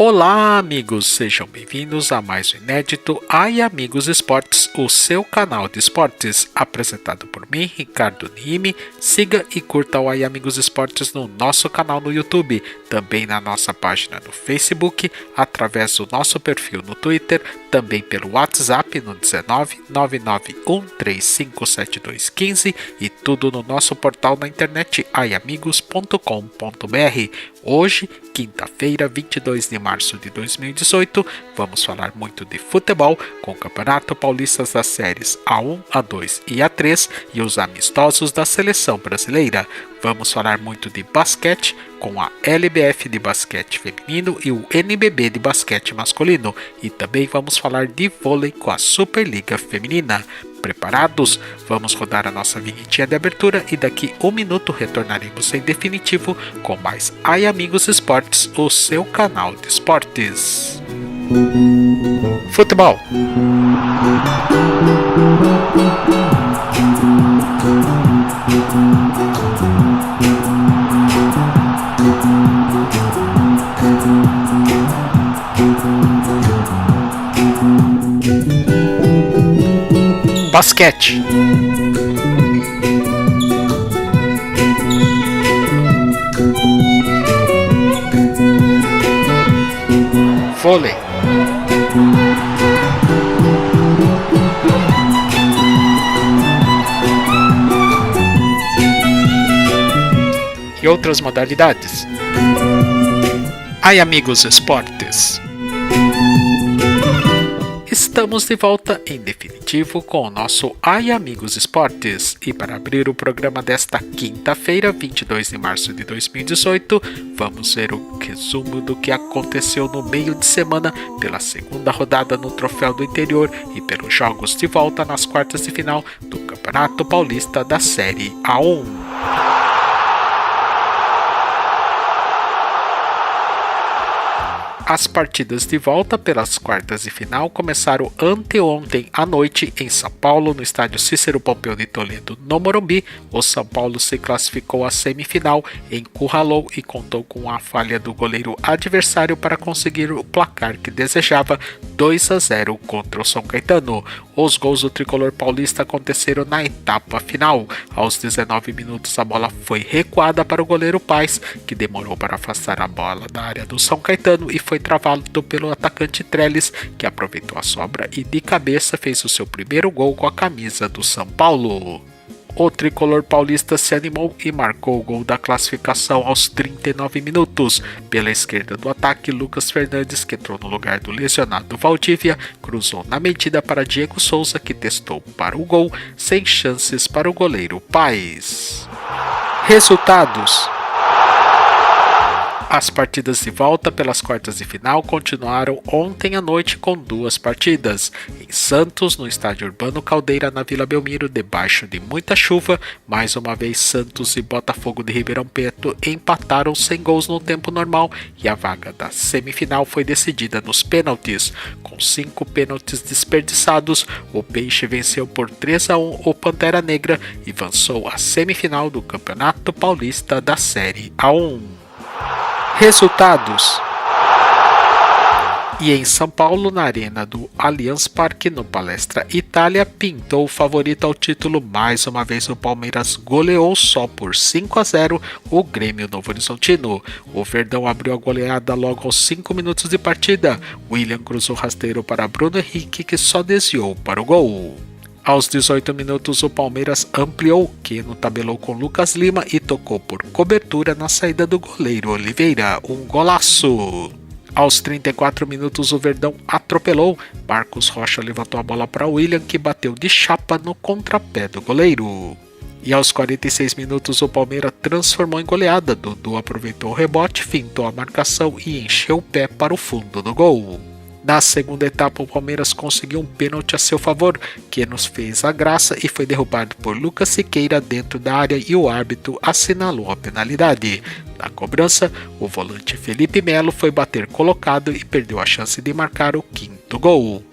Olá, amigos! Sejam bem-vindos a mais um inédito Ai Amigos Esportes, o seu canal de esportes, apresentado por mim, Ricardo Nime. Siga e curta o Ai Amigos Esportes no nosso canal no YouTube, também na nossa página no Facebook, através do nosso perfil no Twitter, também pelo WhatsApp no 19 991357215 e tudo no nosso portal na internet aiamigos.com.br. Hoje, quinta-feira, 22 de março de 2018, vamos falar muito de futebol com o Campeonato Paulista das séries A1, A2 e A3 e os amistosos da seleção brasileira. Vamos falar muito de basquete com a LBF de basquete feminino e o NBB de basquete masculino, e também vamos falar de vôlei com a Superliga Feminina. Preparados? Vamos rodar a nossa vinhetinha de abertura e daqui um minuto retornaremos em definitivo com mais Ai Amigos Esportes, o seu canal de esportes. Futebol. Basquete. Vôlei. E outras modalidades. Ai Amigos Esportes. Estamos de volta em definitivo com o nosso Ai Amigos Esportes, e para abrir o programa desta quinta-feira, 22 de março de 2018, vamos ver o resumo do que aconteceu no meio de semana pela segunda rodada no Troféu do Interior e pelos jogos de volta nas quartas de final do Campeonato Paulista da Série A1. As partidas de volta pelas quartas de final começaram anteontem à noite em São Paulo, no estádio Cícero Pompeu de Toledo, no Morumbi. O São Paulo se classificou à semifinal, encurralou e contou com a falha do goleiro adversário para conseguir o placar que desejava, 2-0 contra o São Caetano. Os gols do tricolor paulista aconteceram na etapa final. Aos 19 minutos a bola foi recuada para o goleiro Paes, que demorou para afastar a bola da área do São Caetano e foi travado pelo atacante Trellis, que aproveitou a sobra e de cabeça fez o seu primeiro gol com a camisa do São Paulo. O tricolor paulista se animou e marcou o gol da classificação aos 39 minutos. Pela esquerda do ataque, Lucas Fernandes, que entrou no lugar do lesionado Valdívia, cruzou na medida para Diego Souza, que testou para o gol, sem chances para o goleiro Paes. Resultados. As partidas de volta pelas quartas de final continuaram ontem à noite com duas partidas. Em Santos, no estádio Urbano Caldeira, na Vila Belmiro, debaixo de muita chuva, mais uma vez Santos e Botafogo de Ribeirão Preto empataram sem gols no tempo normal e a vaga da semifinal foi decidida nos pênaltis. Com 5 pênaltis desperdiçados, o Peixe venceu por 3-1 o Pantera Negra e avançou à semifinal do Campeonato Paulista da Série A1. Resultados. E em São Paulo, na arena do Allianz Parque, no Palestra Itália, pintou o favorito ao título. Mais uma vez o Palmeiras goleou só por 5-0 o Grêmio Novo Horizontino. O Verdão abriu a goleada logo aos 5 minutos de partida. William cruzou rasteiro para Bruno Henrique, que só desviou para o gol. Aos 18 minutos, o Palmeiras ampliou, Keno tabelou com Lucas Lima e tocou por cobertura na saída do goleiro Oliveira, um golaço. Aos 34 minutos, o Verdão atropelou, Marcos Rocha levantou a bola para William, que bateu de chapa no contrapé do goleiro. E aos 46 minutos, o Palmeiras transformou em goleada, Dudu aproveitou o rebote, fintou a marcação e encheu o pé para o fundo do gol. Na segunda etapa, o Palmeiras conseguiu um pênalti a seu favor, que nos fez a graça e foi derrubado por Lucas Siqueira dentro da área e o árbitro assinalou a penalidade. Na cobrança, o volante Felipe Melo foi bater colocado e perdeu a chance de marcar o quinto gol.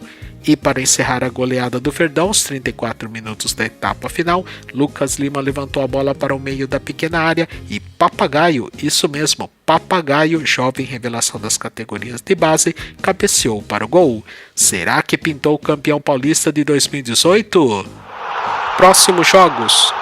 E para encerrar a goleada do Verdão, aos 34 minutos da etapa final, Lucas Lima levantou a bola para o meio da pequena área e Papagaio, isso mesmo, Papagaio, jovem revelação das categorias de base, cabeceou para o gol. Será que pintou o campeão paulista de 2018? Próximos jogos.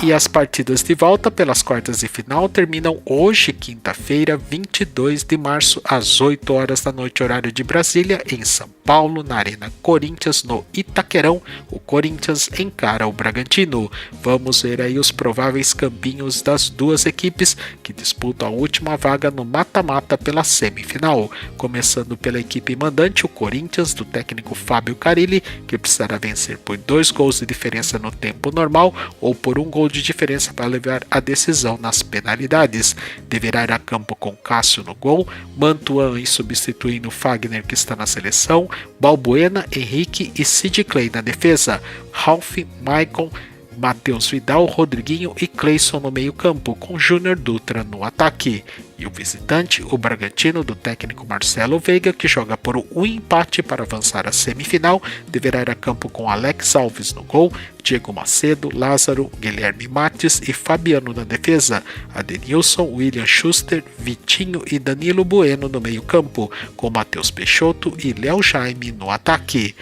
E as partidas de volta pelas quartas de final terminam hoje, quinta-feira, 22 de março, às 8 horas da noite, horário de Brasília, em São Paulo, na Arena Corinthians, no Itaquerão. O Corinthians encara o Bragantino. Vamos ver aí os prováveis campinhos das duas equipes que disputam a última vaga no mata-mata pela semifinal. Começando pela equipe mandante, o Corinthians, do técnico Fábio Carille, que precisará vencer por 2 gols de diferença no tempo normal ou por 1 gol de diferença para levar a decisão nas penalidades. Deverá ir a campo com Cássio no gol, Mantuan substituindo Fagner, que está na seleção, Balbuena, Henrique e Sid Clay na defesa, Ralf, Maicon, Matheus Vidal, Rodriguinho e Cleison no meio campo, com Júnior Dutra no ataque. E o visitante, o Bragantino, do técnico Marcelo Veiga, que joga por um empate para avançar à semifinal, deverá ir a campo com Alex Alves no gol, Diego Macedo, Lázaro, Guilherme Mates e Fabiano na defesa, Adenilson, William Schuster, Vitinho e Danilo Bueno no meio campo, com Matheus Peixoto e Léo Jaime no ataque.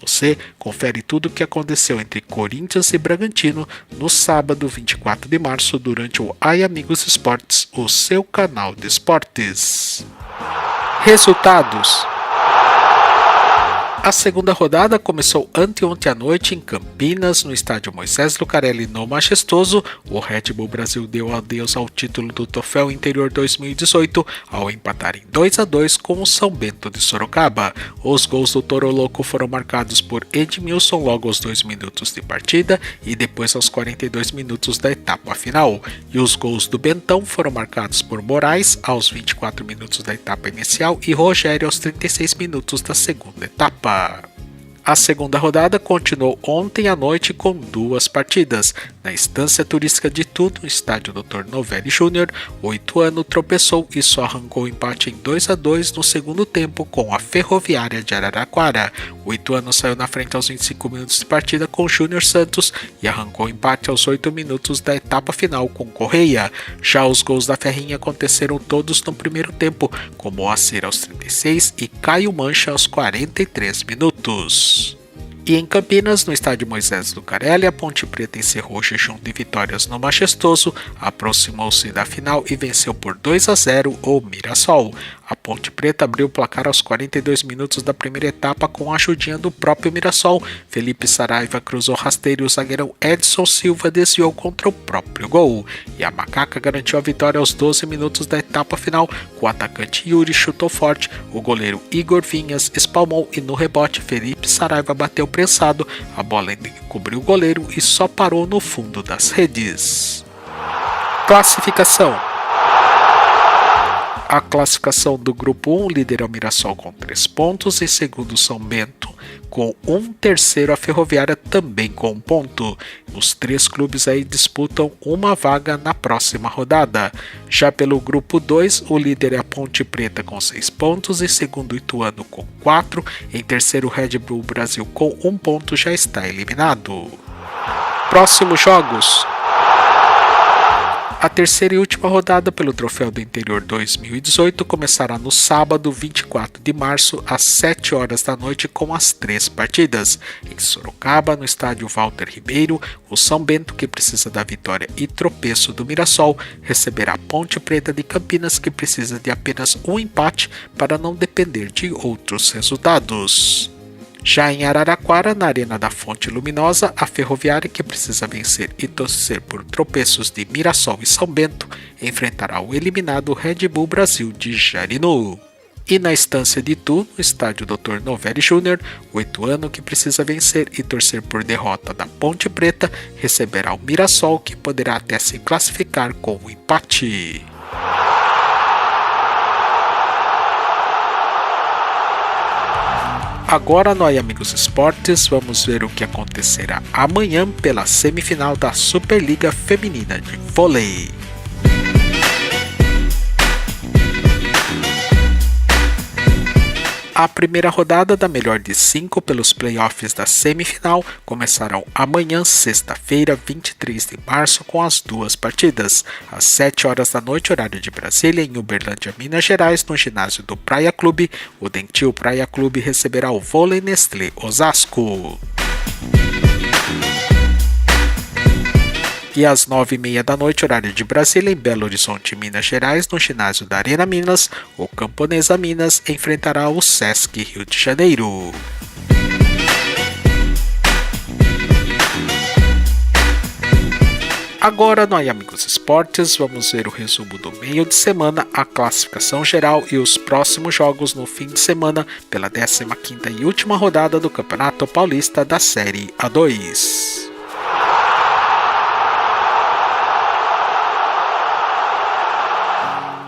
Você confere tudo o que aconteceu entre Corinthians e Bragantino no sábado 24 de março durante o Ai Amigos Esportes, o seu canal de esportes. Resultados. A segunda rodada começou anteontem à noite em Campinas, no estádio Moisés Lucarelli, no Majestoso. O Red Bull Brasil deu adeus ao título do Troféu Interior 2018 ao empatar em 2-2 com o São Bento de Sorocaba. Os gols do Toro Louco foram marcados por Edmilson logo aos 2 minutos de partida e depois aos 42 minutos da etapa final. E os gols do Bentão foram marcados por Moraes aos 24 minutos da etapa inicial e Rogério aos 36 minutos da segunda etapa. A segunda rodada continuou ontem à noite com 2 partidas. Na Estância Turística de Itu, no estádio Dr. Novelli Júnior, o Ituano tropeçou e só arrancou o empate em 2-2 no segundo tempo com a Ferroviária de Araraquara. O Ituano saiu na frente aos 25 minutos de partida com Júnior Santos e arrancou o empate aos 8 minutos da etapa final com Correia. Já os gols da Ferrinha aconteceram todos no primeiro tempo, com Moacir aos 36 e Caio Mancha aos 43 minutos. E em Campinas, no estádio Moisés Lucarelli, a Ponte Preta encerrou o jejum de vitórias no Majestoso, aproximou-se da final e venceu por 2-0 o Mirassol. A Ponte Preta abriu o placar aos 42 minutos da primeira etapa com a ajudinha do próprio Mirassol. Felipe Saraiva cruzou rasteiro e o zagueirão Edson Silva desviou contra o próprio gol. E a Macaca garantiu a vitória aos 12 minutos da etapa final, com o atacante Yuri chutou forte, o goleiro Igor Vinhas espalmou e no rebote Felipe Saraiva bateu prensado, a bola ainda cobriu o goleiro e só parou no fundo das redes. Classificação. A classificação do grupo 1, líder é o Mirassol com 3 pontos, em segundo São Bento com 1, terceiro a Ferroviária também com 1 ponto. Os 3 clubes aí disputam uma vaga na próxima rodada. Já pelo grupo 2, o líder é a Ponte Preta com 6 pontos, em segundo Ituano com 4, em terceiro Red Bull Brasil com 1 ponto já está eliminado. Próximos jogos. A terceira e última rodada pelo Troféu do Interior 2018 começará no sábado 24 de março às 7 horas da noite com as 3 partidas. Em Sorocaba, no estádio Walter Ribeiro, o São Bento, que precisa da vitória e tropeço do Mirassol, receberá a Ponte Preta de Campinas, que precisa de apenas um empate para não depender de outros resultados. Já em Araraquara, na Arena da Fonte Luminosa, a Ferroviária, que precisa vencer e torcer por tropeços de Mirassol e São Bento, enfrentará o eliminado Red Bull Brasil de Jarinu. E na Estância de Itu, no estádio Dr. Novelli Júnior, o Ituano, que precisa vencer e torcer por derrota da Ponte Preta, receberá o Mirassol, que poderá até se classificar com o empate. Agora no Ai Amigos Esportes, vamos ver o que acontecerá amanhã pela semifinal da Superliga Feminina de Vôlei. A primeira rodada da melhor de 5 pelos playoffs da semifinal começarão amanhã, sexta-feira, 23 de março, com as duas partidas. Às 7 horas da noite, horário de Brasília, em Uberlândia, Minas Gerais, no ginásio do Praia Clube, o Dentil Praia Clube receberá o Vôlei Nestlé Osasco. E às 9h30 da noite, horário de Brasília, em Belo Horizonte, Minas Gerais, no ginásio da Arena Minas, o Camponesa Minas enfrentará o Sesc Rio de Janeiro. Agora no Amigos Esportes, vamos ver o resumo do meio de semana, a classificação geral e os próximos jogos no fim de semana pela 15ª e última rodada do Campeonato Paulista da Série A2.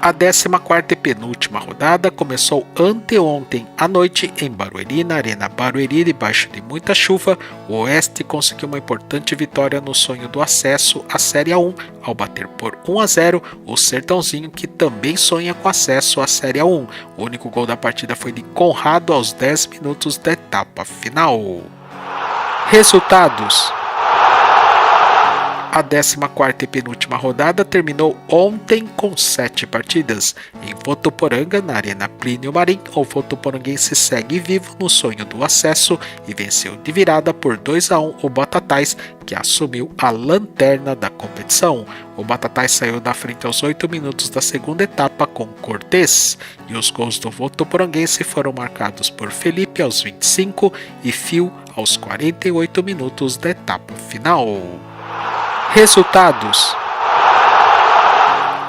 A 14ª e penúltima rodada começou anteontem à noite em Barueri, na Arena Barueri, debaixo de muita chuva. O Oeste conseguiu uma importante vitória no sonho do acesso à Série A1 ao bater por 1-0 o Sertãozinho, que também sonha com acesso à Série A1. O único gol da partida foi de Conrado aos 10 minutos da etapa final. Resultados: a 14ª e penúltima rodada terminou ontem com 7 partidas. Em Votuporanga, na Arena Plínio Marim, o votuporanguense segue vivo no sonho do acesso e venceu de virada por 2-1 o Batatais, que assumiu a lanterna da competição. O Batatais saiu da frente aos 8 minutos da segunda etapa com Cortez, e os gols do votuporanguense foram marcados por Felipe aos 25 e Fio aos 48 minutos da etapa final. Resultados: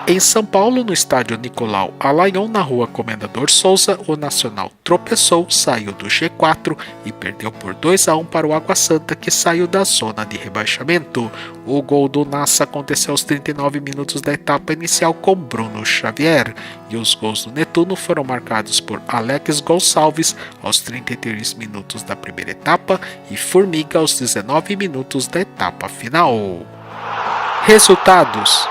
em São Paulo, no estádio Nicolau Alayon, na rua Comendador Souza, o Nacional tropeçou, saiu do G4 e perdeu por 2-1 para o Água Santa, que saiu da zona de rebaixamento. O gol do Nassa aconteceu aos 39 minutos da etapa inicial com Bruno Xavier, e os gols do Netuno foram marcados por Alex Gonçalves aos 33 minutos da primeira etapa e Formiga aos 19 minutos da etapa final. Resultados: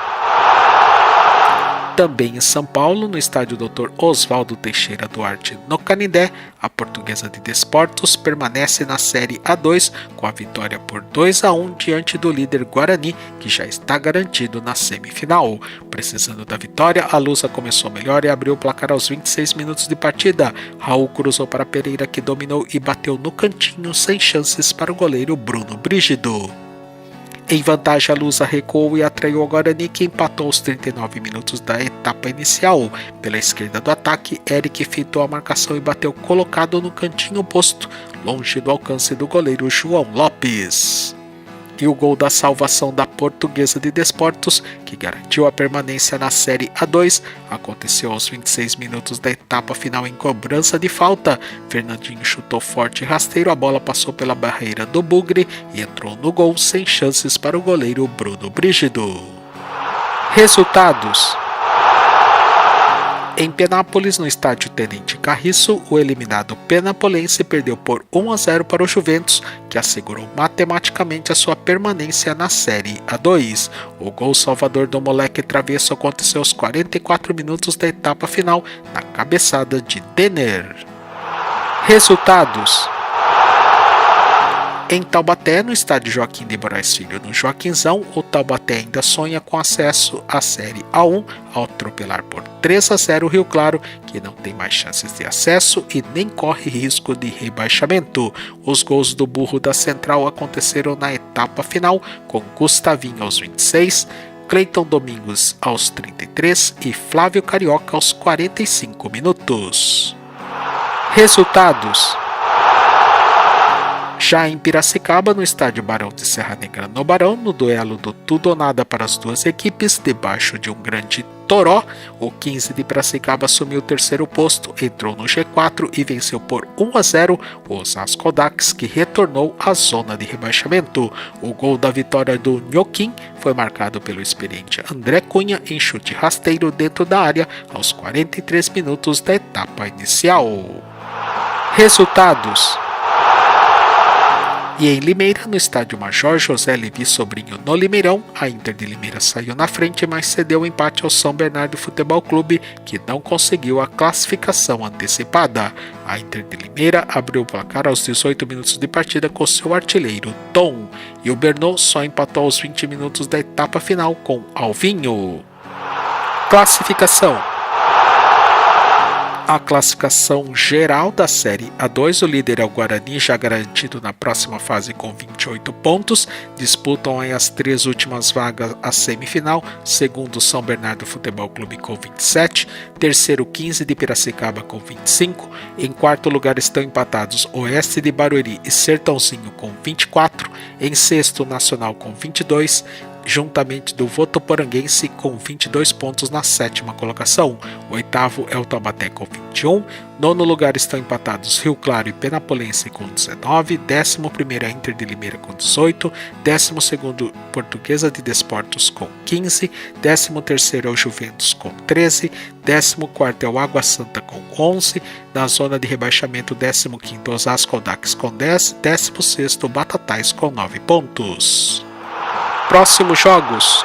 também em São Paulo, no estádio Dr. Oswaldo Teixeira Duarte, no Canindé, a Portuguesa de Desportos permanece na Série A2 com a vitória por 2-1 diante do líder Guarani, que já está garantido na semifinal. Precisando da vitória, a Lusa começou melhor e abriu o placar aos 26 minutos de partida. Raul cruzou para Pereira, que dominou e bateu no cantinho sem chances para o goleiro Bruno Brígido. Em vantagem, a Lusa recuou e atraiu o Guarani, que empatou aos 39 minutos da etapa inicial. Pela esquerda do ataque, Eric fitou a marcação e bateu colocado no cantinho oposto, longe do alcance do goleiro João Lopes. E o gol da salvação da Portuguesa de Desportos, que garantiu a permanência na Série A2, aconteceu aos 26 minutos da etapa final em cobrança de falta. Fernandinho chutou forte e rasteiro, a bola passou pela barreira do Bugre e entrou no gol sem chances para o goleiro Bruno Brígido. Resultados: em Penápolis, no estádio Tenente Carriço, o eliminado penapolense perdeu por 1-0 para o Juventus, que assegurou matematicamente a sua permanência na Série A2. O gol salvador do moleque travesso aconteceu aos 44 minutos da etapa final, na cabeçada de Denner. Resultados: em Taubaté, no estádio Joaquim de Moraes Filho, no Joaquinzão, o Taubaté ainda sonha com acesso à Série A1 ao atropelar por 3-0 o Rio Claro, que não tem mais chances de acesso e nem corre risco de rebaixamento. Os gols do Burro da Central aconteceram na etapa final, com Gustavinho aos 26, Cleiton Domingos aos 33 e Flávio Carioca aos 45 minutos. Resultados: já em Piracicaba, no estádio Barão de Serra Negra, no Barão, no duelo do tudo ou nada para as duas equipes, debaixo de um grande toró, o 15 de Piracicaba assumiu o terceiro posto, entrou no G4 e venceu por 1-0 o Osasco Dax, que retornou à zona de rebaixamento. O gol da vitória do Nhoquim foi marcado pelo experiente André Cunha em chute rasteiro dentro da área aos 43 minutos da etapa inicial. Resultados: E em Limeira, no estádio Major José Levi Sobrinho no Limeirão, a Inter de Limeira saiu na frente, mas cedeu o empate ao São Bernardo Futebol Clube, que não conseguiu a classificação antecipada. A Inter de Limeira abriu o placar aos 18 minutos de partida com seu artilheiro Tom, e o Bernô só empatou aos 20 minutos da etapa final com Alvinho. Classificação. A classificação geral da Série A2, o líder é o Guarani, já garantido na próxima fase com 28 pontos. Disputam aí as 3 últimas vagas a semifinal. Segundo, São Bernardo Futebol Clube com 27. Terceiro, 15 de Piracicaba com 25. Em quarto lugar estão empatados Oeste de Barueri e Sertãozinho com 24. Em sexto, Nacional com 22. Juntamente do Votuporanguense com 22 pontos na sétima colocação. O oitavo é o Taubaté com 21. Nono lugar estão empatados Rio Claro e Penapolense com 19. 11º é Inter de Limeira com 18. 12º Portuguesa de Desportos com 15. 13º é o Juventus com 13. 14º é o Água Santa com 11. Na zona de rebaixamento, 15º Osasco Audax com 10. 16º Batatais com 9 pontos. Próximos jogos.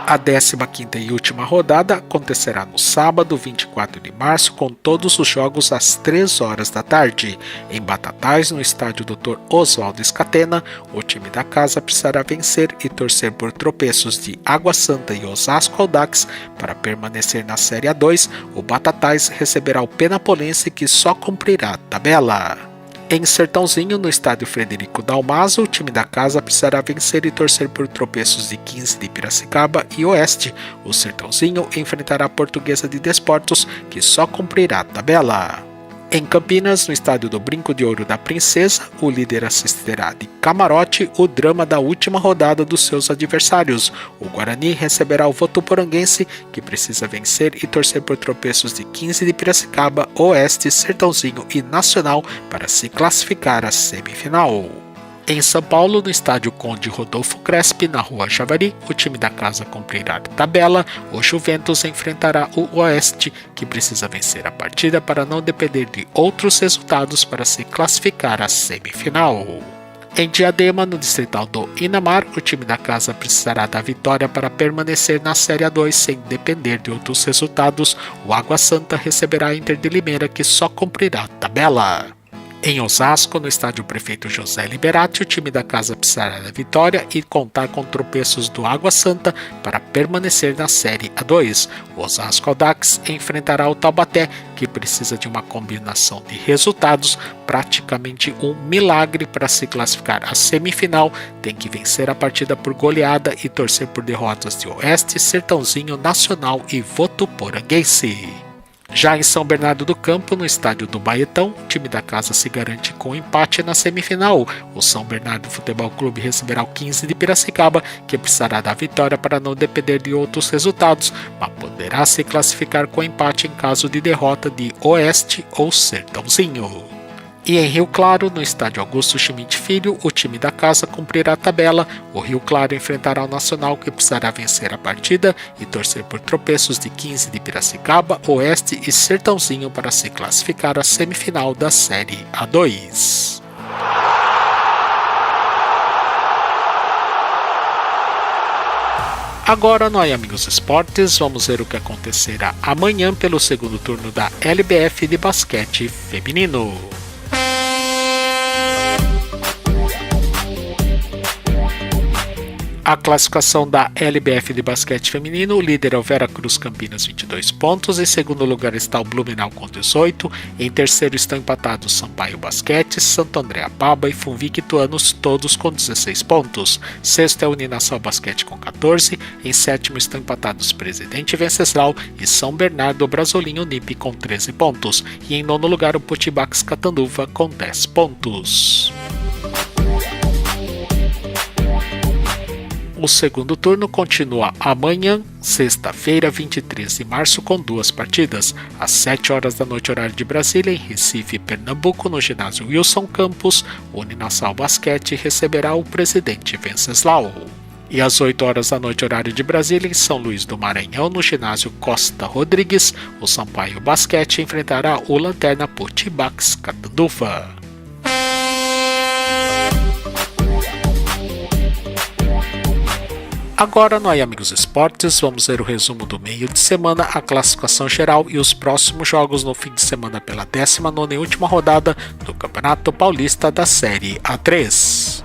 A 15ª e última rodada acontecerá no sábado, 24 de março, com todos os jogos às 3 horas da tarde. Em Batatais, no estádio Dr. Oswaldo Scatena, o time da casa precisará vencer e torcer por tropeços de Água Santa e Osasco Audax para permanecer na Série A2. O Batatais receberá o Penapolense, que só cumprirá a tabela. Em Sertãozinho, no estádio Frederico Dalmaso, o time da casa precisará vencer e torcer por tropeços de 15 de Piracicaba e Oeste. O Sertãozinho enfrentará a Portuguesa de Desportos, que só cumprirá a tabela. Em Campinas, no estádio do Brinco de Ouro da Princesa, o líder assistirá de camarote o drama da última rodada dos seus adversários. O Guarani receberá o Votuporanguense, que precisa vencer e torcer por tropeços de 15 de Piracicaba, Oeste, Sertãozinho e Nacional para se classificar à semifinal. Em São Paulo, no estádio Conde Rodolfo Crespi, na rua Javari, o time da casa cumprirá a tabela. O Juventus enfrentará o Oeste, que precisa vencer a partida para não depender de outros resultados para se classificar à semifinal. Em Diadema, no distrital do Inamar, o time da casa precisará da vitória para permanecer na Série A2 sem depender de outros resultados. O Água Santa receberá a Inter de Limeira, que só cumprirá a tabela. Em Osasco, no estádio Prefeito José Liberati, o time da casa precisará da vitória e contar com tropeços do Água Santa para permanecer na Série A2. O Osasco Audax enfrentará o Taubaté, que precisa de uma combinação de resultados, praticamente um milagre para se classificar à semifinal. Tem que vencer a partida por goleada e torcer por derrotas de Oeste, Sertãozinho, Nacional e Votuporanguense. Já em São Bernardo do Campo, no estádio do Baetão, o time da casa se garante com empate na semifinal. O São Bernardo Futebol Clube receberá o 15 de Piracicaba, que precisará da vitória para não depender de outros resultados, mas poderá se classificar com empate em caso de derrota de Oeste ou Sertãozinho. E em Rio Claro, no estádio Augusto Schmidt Filho, o time da casa cumprirá a tabela. O Rio Claro enfrentará o Nacional, que precisará vencer a partida e torcer por tropeços de 15 de Piracicaba, Oeste e Sertãozinho para se classificar à semifinal da Série A2. Agora no Amigos Esportes, vamos ver o que acontecerá amanhã pelo segundo turno da LBF de basquete feminino. A classificação da LBF de basquete feminino, o líder é o Veracruz Campinas 22 pontos, em segundo lugar está o Blumenau com 18, em terceiro estão empatados Sampaio Basquete, Santo André Apaba e Funvic-Ituanos, todos com 16 pontos. Sexto é o Uninassal Basquete com 14, em sétimo estão empatados Presidente Venceslau e São Bernardo Brasolim Unip com 13 pontos, e em nono lugar o Potibax Catanduva com 10 pontos. O segundo turno continua amanhã, sexta-feira, 23 de março, com 2 partidas. Às 7 horas da noite, horário de Brasília, em Recife, Pernambuco, no ginásio Wilson Campos, o Uninassal Basquete receberá o Presidente Venceslau. E às 8 horas da noite, horário de Brasília, em São Luís do Maranhão, no ginásio Costa Rodrigues, o Sampaio Basquete enfrentará o Lanterna Potibax Catanduva. Agora no Aí Amigos Esportes, vamos ver o resumo do meio de semana, a classificação geral e os próximos jogos no fim de semana pela 19ª e última rodada do Campeonato Paulista da Série A3.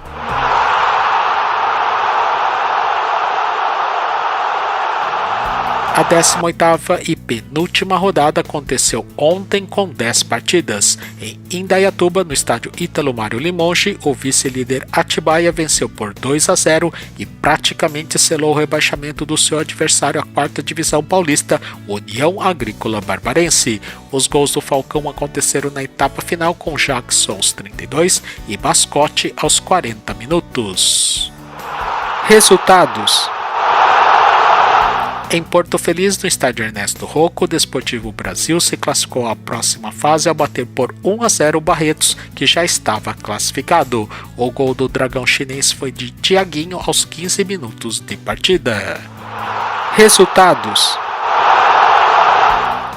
A 18ª e penúltima rodada aconteceu ontem com 10 partidas. Em Indaiatuba, no estádio Ítalo Mário Limonge, o vice-líder Atibaia venceu por 2-0 e praticamente selou o rebaixamento do seu adversário à 4ª divisão paulista, União Agrícola Barbarense. Os gols do Falcão aconteceram na etapa final com Jackson aos 32 e Mascote aos 40 minutos. Resultados: em Porto Feliz, no estádio Ernesto Rocco, o Desportivo Brasil se classificou à próxima fase ao bater por 1-0 o Barretos, que já estava classificado. O gol do Dragão Chinês foi de Thiaguinho aos 15 minutos de partida. Resultados: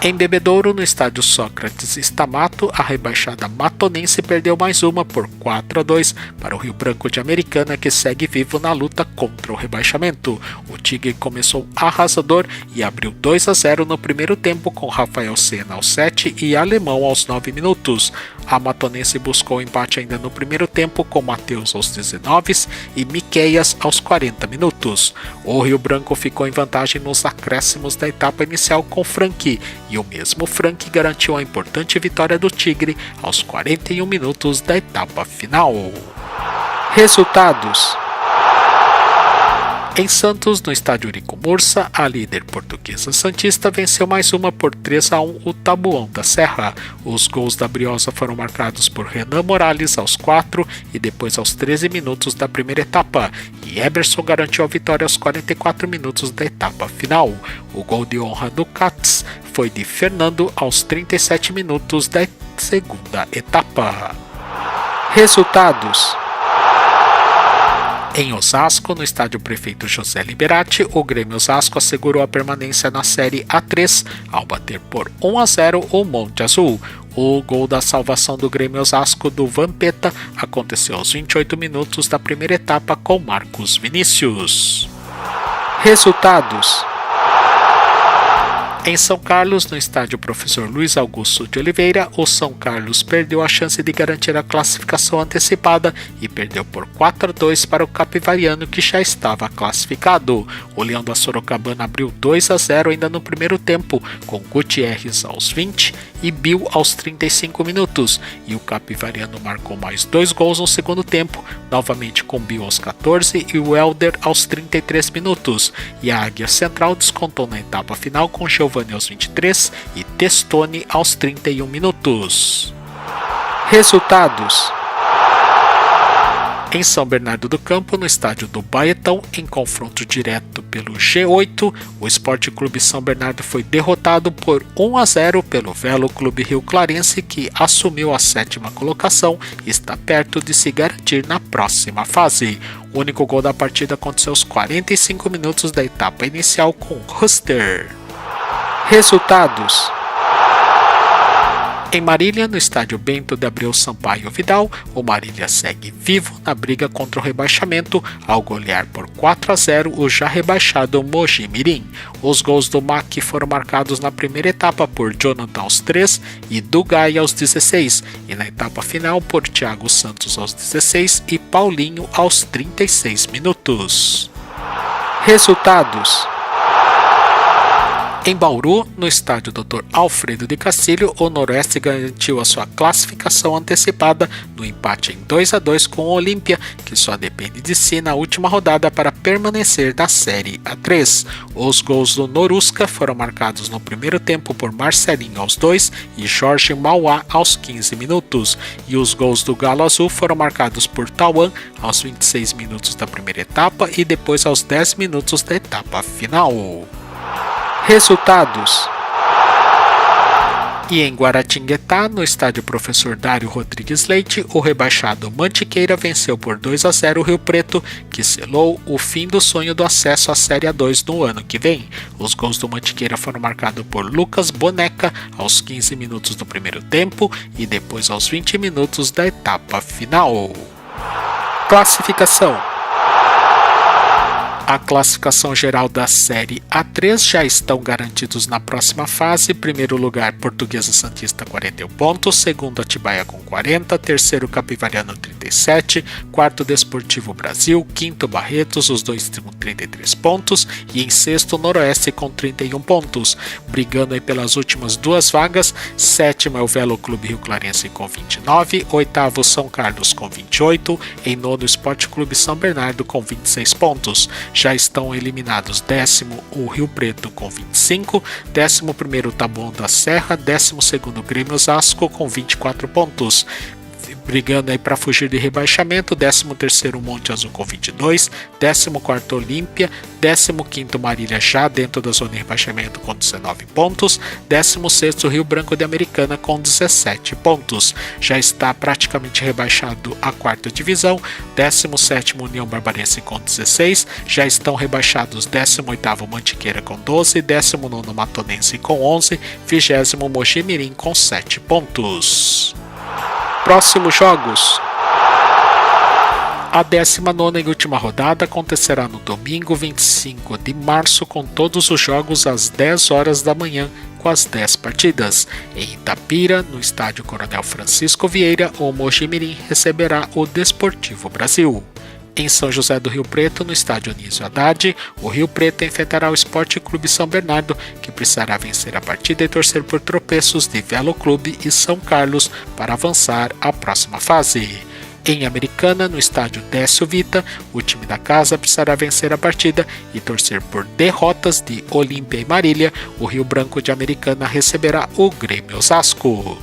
em Bebedouro, no estádio Sócrates Stamato, a rebaixada Matonense perdeu mais uma por 4-2 para o Rio Branco de Americana, que segue vivo na luta contra o rebaixamento. O Tigre começou arrasador e abriu 2-0 no primeiro tempo com Rafael Sena aos 7 e Alemão aos 9 minutos. A Matonense buscou o empate ainda no primeiro tempo com Matheus aos 19 e Miqueias aos 40 minutos. O Rio Branco ficou em vantagem nos acréscimos da etapa inicial com Frank, e o mesmo Frank garantiu a importante vitória do Tigre aos 41 minutos da etapa final. Resultados: em Santos, no estádio Eurico Mursa, a líder portuguesa Santista venceu mais uma por 3-1 o Tabuão da Serra. Os gols da Briosa foram marcados por Renan Morales aos 4 e depois aos 13 minutos da primeira etapa, e Eberson garantiu a vitória aos 44 minutos da etapa final. O gol de honra do Cats foi de Fernando aos 37 minutos da segunda etapa. Resultados: em Osasco, no estádio Prefeito José Liberati, o Grêmio Osasco assegurou a permanência na Série A3 ao bater por 1-0 o Monte Azul. O gol da salvação do Grêmio Osasco do Vampeta aconteceu aos 28 minutos da primeira etapa com Marcos Vinícius. Resultados: em São Carlos, no estádio Professor Luiz Augusto de Oliveira, o São Carlos perdeu a chance de garantir a classificação antecipada e perdeu por 4-2 para o Capivariano, que já estava classificado. O Leão da Sorocabana abriu 2-0 ainda no primeiro tempo, com Gutierrez aos 20 e Bill aos 35 minutos, e o Capivariano marcou mais 2 gols no segundo tempo, novamente com Bill aos 14 e o Helder aos 33 minutos, e a Águia Central descontou na etapa final com Giovani aos 23 e Testoni aos 31 minutos. Resultados: em São Bernardo do Campo, no estádio do Baetão, em confronto direto pelo G8, o Sport Clube São Bernardo foi derrotado por 1-0 pelo Velo Clube Rio Clarense, que assumiu a 7ª colocação e está perto de se garantir na próxima fase. O único gol da partida aconteceu aos 45 minutos da etapa inicial com Ruster. Resultados: em Marília, no estádio Bento de Abreu Sampaio Vidal, o Marília segue vivo na briga contra o rebaixamento ao golear por 4-0 o já rebaixado Mogi Mirim. Os gols do MAC foram marcados na primeira etapa por Jonathan aos 3 e Dugai aos 16, e na etapa final por Thiago Santos aos 16 e Paulinho aos 36 minutos. Resultados: em Bauru, no estádio Dr. Alfredo de Castilho, o Noroeste garantiu a sua classificação antecipada no empate em 2-2 com o Olímpia, que só depende de si na última rodada para permanecer na Série A3. Os gols do Norusca foram marcados no primeiro tempo por Marcelinho aos 2 e Jorge Mauá aos 15 minutos, e os gols do Galo Azul foram marcados por Tauan aos 26 minutos da primeira etapa e depois aos 10 minutos da etapa final. Resultados: e em Guaratinguetá, no estádio Professor Dário Rodrigues Leite, o rebaixado Mantiqueira venceu por 2-0 o Rio Preto, que selou o fim do sonho do acesso à Série A2 no ano que vem. Os gols do Mantiqueira foram marcados por Lucas Boneca aos 15 minutos do primeiro tempo e depois aos 20 minutos da etapa final. Classificação: A classificação geral da Série A3 já estão garantidos na próxima fase. Primeiro lugar, Portuguesa Santista, 41 pontos. Segundo, Atibaia com 40. Terceiro, Capivariano, 37. Quarto, Desportivo Brasil. Quinto, Barretos, os dois com 33 pontos. E em sexto, Noroeste com 31 pontos. Brigando aí pelas últimas duas vagas. Sétimo é o Velo Clube Rio Clarense com 29. Oitavo, São Carlos com 28. Em nono, Esporte Clube São Bernardo com 26 pontos. Já estão eliminados décimo o Rio Preto com 25, 11º Taboão da Serra, 12º Grêmio Osasco com 24 pontos. Brigando aí para fugir de rebaixamento, 13º Monte Azul com 22, 14º Olímpia, 15º Marília já dentro da zona de rebaixamento com 19 pontos, 16º Rio Branco de Americana com 17 pontos. Já está praticamente rebaixado a quarta divisão, 17º União Barbarense com 16, já estão rebaixados 18º Mantiqueira com 12, 19º Matonense com 11, 20º Mogi Mirim com 7 pontos. Próximos jogos. A 19ª e última rodada acontecerá no domingo 25 de março com todos os jogos às 10 horas da manhã com as 10 partidas. Em Itapira, no estádio Coronel Francisco Vieira, o Mogi Mirim receberá o Desportivo Brasil. Em São José do Rio Preto, no estádio Anísio Haddad, o Rio Preto enfrentará o Esporte Clube São Bernardo, que precisará vencer a partida e torcer por tropeços de Velo Clube e São Carlos para avançar à próxima fase. Em Americana, no estádio Décio Vita, o time da casa precisará vencer a partida e torcer por derrotas de Olímpia e Marília. O Rio Branco de Americana receberá o Grêmio Osasco.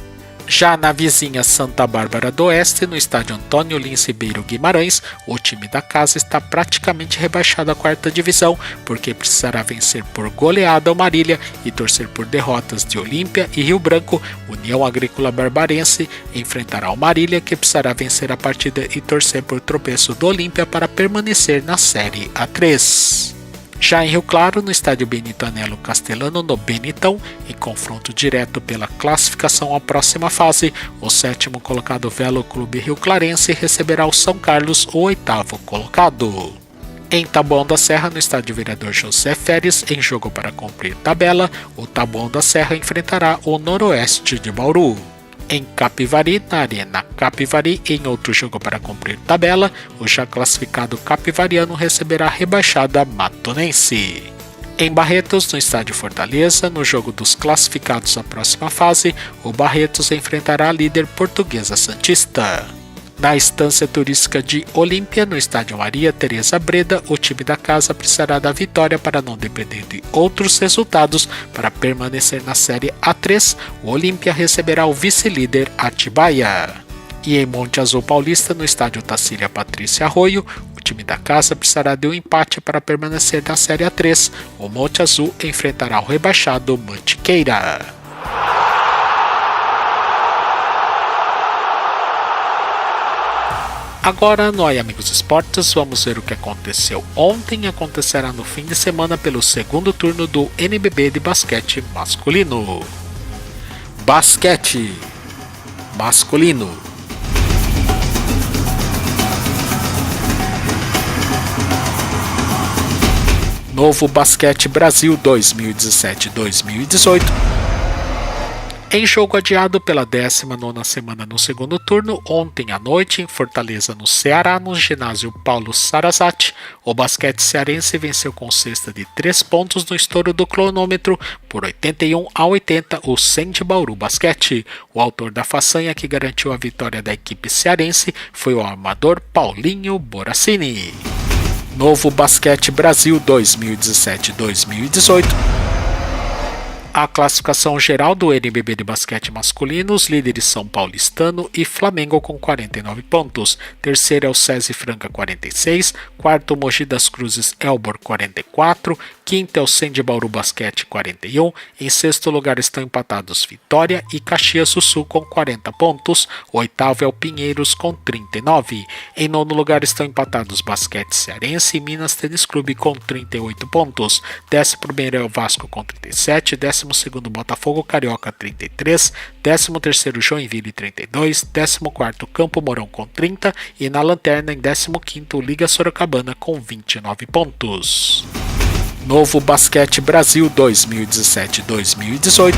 Já na vizinha Santa Bárbara do Oeste, no estádio Antônio Lins Ribeiro Guimarães, o time da casa está praticamente rebaixado à quarta divisão, porque precisará vencer por goleada ao Marília e torcer por derrotas de Olímpia e Rio Branco. União Agrícola Barbarense enfrentará o Marília, que precisará vencer a partida e torcer por tropeço do Olímpia para permanecer na Série A3. Já em Rio Claro, no estádio Benito Anelo Castelano, no Benitão, em confronto direto pela classificação à próxima fase, o 7º colocado Velo Clube Rio Clarense receberá o São Carlos, o 8º colocado. Em Taboão da Serra, no estádio Vereador José Feres, em jogo para cumprir tabela, o Taboão da Serra enfrentará o Noroeste de Bauru. Em Capivari, na Arena Capivari, em outro jogo para cumprir tabela, o já classificado Capivariano receberá a rebaixada Matonense. Em Barretos, no estádio Fortaleza, no jogo dos classificados à próxima fase, o Barretos enfrentará a líder Portuguesa Santista. Na estância turística de Olímpia, no estádio Maria Tereza Breda, o time da casa precisará da vitória para não depender de outros resultados para permanecer na Série A3. O Olímpia receberá o vice-líder Atibaia. E em Monte Azul Paulista, no estádio Tacília Patrícia Arroio, o time da casa precisará de um empate para permanecer na Série A3. O Monte Azul enfrentará o rebaixado Mantiqueira. Agora, no Ai Amigos Esportes, vamos ver o que aconteceu ontem e acontecerá no fim de semana pelo segundo turno do NBB de basquete masculino. Basquete masculino. Novo Basquete Brasil 2017-2018. Em jogo adiado pela 19ª semana no segundo turno, ontem à noite, em Fortaleza, no Ceará, no ginásio Paulo Sarazate, o basquete cearense venceu com cesta de 3 pontos no estouro do cronômetro por 81-80 o Sende Bauru Basquete. O autor da façanha que garantiu a vitória da equipe cearense foi o armador Paulinho Boracini. Novo Basquete Brasil 2017-2018. A classificação geral do NBB de basquete masculino, os líderes são Paulistano e Flamengo com 49 pontos. Terceiro é o SESI Franca 46, quarto Mogi das Cruzes Elbor 44, quinto é o Sende Bauru Basquete 41, em sexto lugar estão empatados Vitória e Caxias do Sul com 40 pontos, oitavo é o Pinheiros com 39. Em nono lugar estão empatados Basquete Cearense e Minas Tênis Clube com 38 pontos, 11º é o Vasco com 37, 12º Botafogo Carioca 33, 13º Joinville 32, 14º Campo Mourão com 30 e na lanterna em 15º Liga Sorocabana com 29 pontos. Novo Basquete Brasil 2017-2018.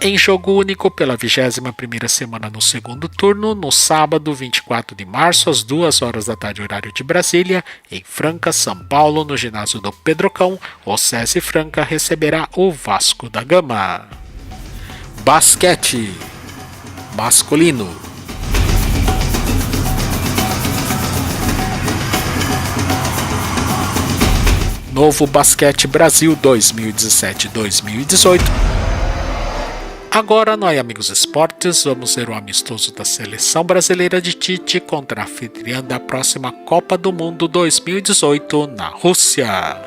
Em jogo único pela 21ª semana no segundo turno, no sábado 24 de março, às 2 horas da tarde, horário de Brasília, em Franca, São Paulo, no ginásio do Pedrocão, o SESI Franca receberá o Vasco da Gama. Basquete masculino. Novo Basquete Brasil 2017-2018. Agora, no Amigos Esportes, vamos ver o amistoso da Seleção Brasileira de Tite contra a anfitriã da próxima Copa do Mundo 2018 na Rússia.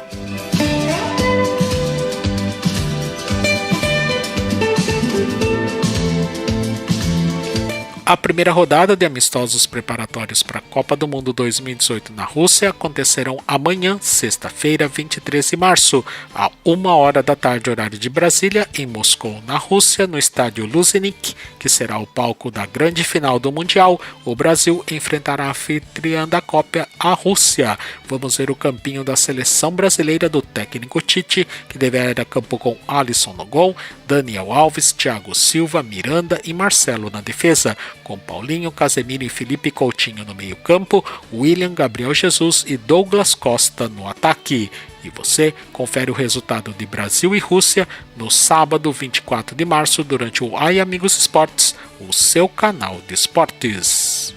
A primeira rodada de amistosos preparatórios para a Copa do Mundo 2018 na Rússia acontecerão amanhã, sexta-feira, 23 de março, a 1 hora da tarde, horário de Brasília, em Moscou, na Rússia, no estádio Luzhniki, que será o palco da grande final do Mundial. O Brasil enfrentará a anfitriã da Copa, a Rússia. Vamos ver o campinho da seleção brasileira do técnico Tite, que deverá ir a campo com Alisson no gol, Daniel Alves, Thiago Silva, Miranda e Marcelo na defesa, com Paulinho, Casemiro e Felipe Coutinho no meio-campo, William, Gabriel Jesus e Douglas Costa no ataque. E você confere o resultado de Brasil e Rússia no sábado 24 de março durante o Amigos Esportes, o seu canal de esportes.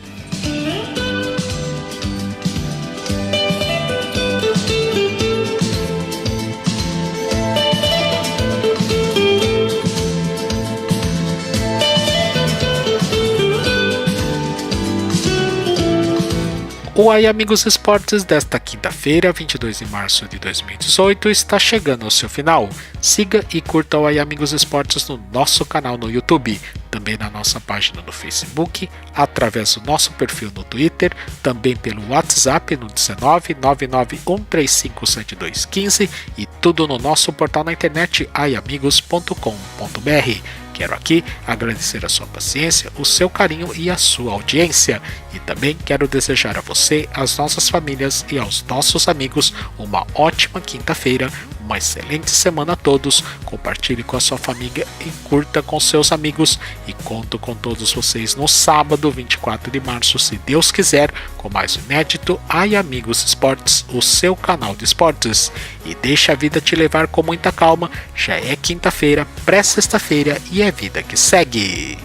O Amigos Esportes desta quinta-feira, 22 de março de 2018, está chegando ao seu final. Siga e curta o Amigos Esportes no nosso canal no YouTube, também na nossa página no Facebook, através do nosso perfil no Twitter, também pelo WhatsApp no 19991357215 e tudo no nosso portal na internet aiamigos.com.br. Quero aqui agradecer a sua paciência, o seu carinho e a sua audiência. E também quero desejar a você, às nossas famílias e aos nossos amigos uma ótima quinta-feira, uma excelente semana a todos. Compartilhe com a sua família e curta com seus amigos. E conto com todos vocês no sábado 24 de março, se Deus quiser, com mais um inédito Amigos Esportes, o seu canal de esportes. E deixa a vida te levar com muita calma. Já é quinta-feira, pré-sexta-feira e é vida que segue.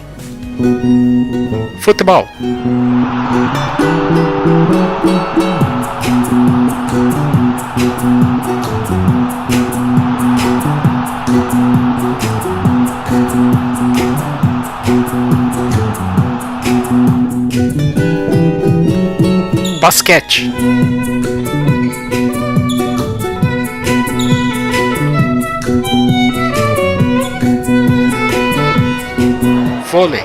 Futebol. Basquete. Vôlei.